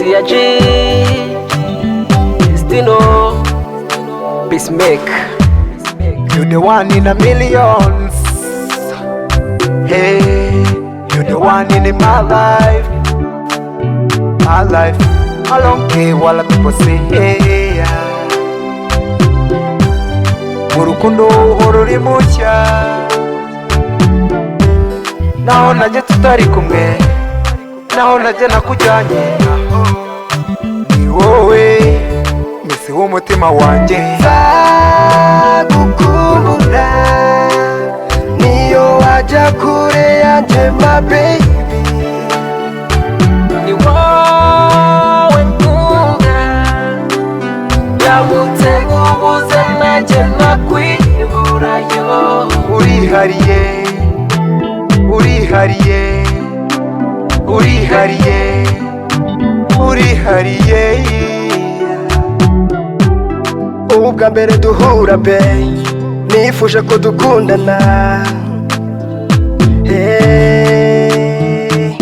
CIG Stino Peacemaker. You the one in a millions. Hey, you the one in my life. My life. I don't care what people say. Hey, yeah. Urukundo horori mucya. Naho najye tutari kumwe, naho najye nakujyanye. Ni wowe misi w'umutima wanjye. Nzagukumbura niyo wajya kure yanjye my baby. Ni wowe nkunda, yagutse nk'ubuze nanjye nakwiburayo. Urihariye, urihariye, urihariye, urihariye. Ubu bwa mbere duhura babe, nifuje ko dukundana. Hey,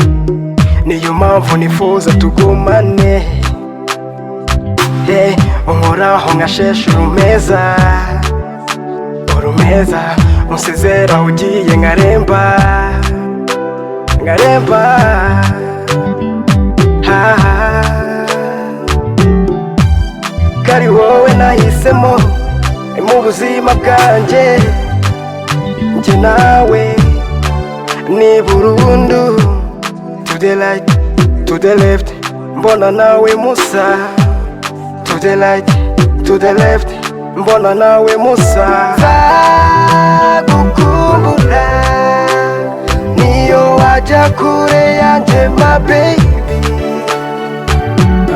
niyo mpamvu nifuza tugumane. Hey, unkoraho nkashesha urumeza, urumeza. Unsezera ugiye nkaremba, nkaremba. Kari wowe nahisemo mu buzima bwanjye, njye nawe ni burundu. To the right, to the left, mbona nawe musa. To the right, to the left, mbona nawe musa. Nzagukumbura niyo wajya kure yanjye my baby.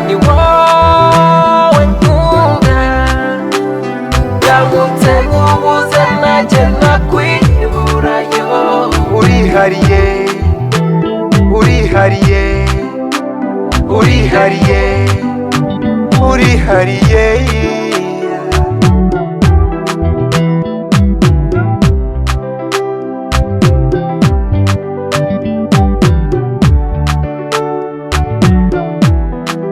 Ni wowe nkunda, yagutse nk'ubuze nanjye nakwiburayo. Urihariye, urihariye, urihariye, urihariye.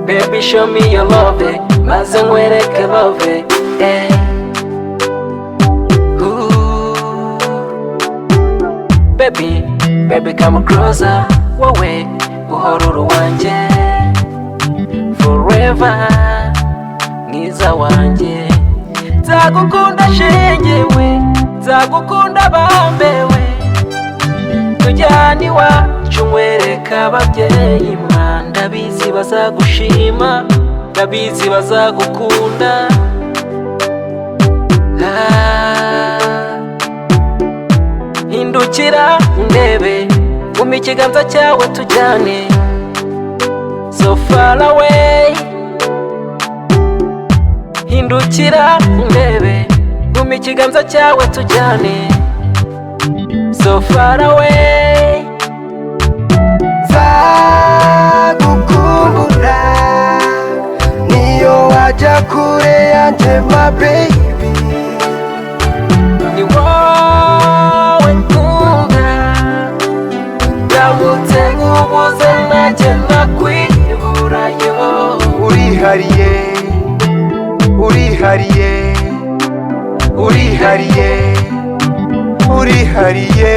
Baby, show me your love, maze nkwereke love, Ooh. Baby, baby come closer, wowe uhororo wanje forever, mwiza wanje. Nzagukunda shengewe, nzagukunda bambewe, tujyane iwacu nkwereka ababyeyi. Ndabizi bazagushima, ndabizi bazagukunda. Hindukira undebe, guma ikiganza cyawe tujyane so far away. Hindukira undebe, guma ikiganza cyawe tujyane so far away. Nzagukumbura niyo wajya kure yanjye my baby. Ni wowe nkunda, yagutse nk'ubuze nanjye nakwiburayo. Urihariye, urihariye, urihariye, urihariye.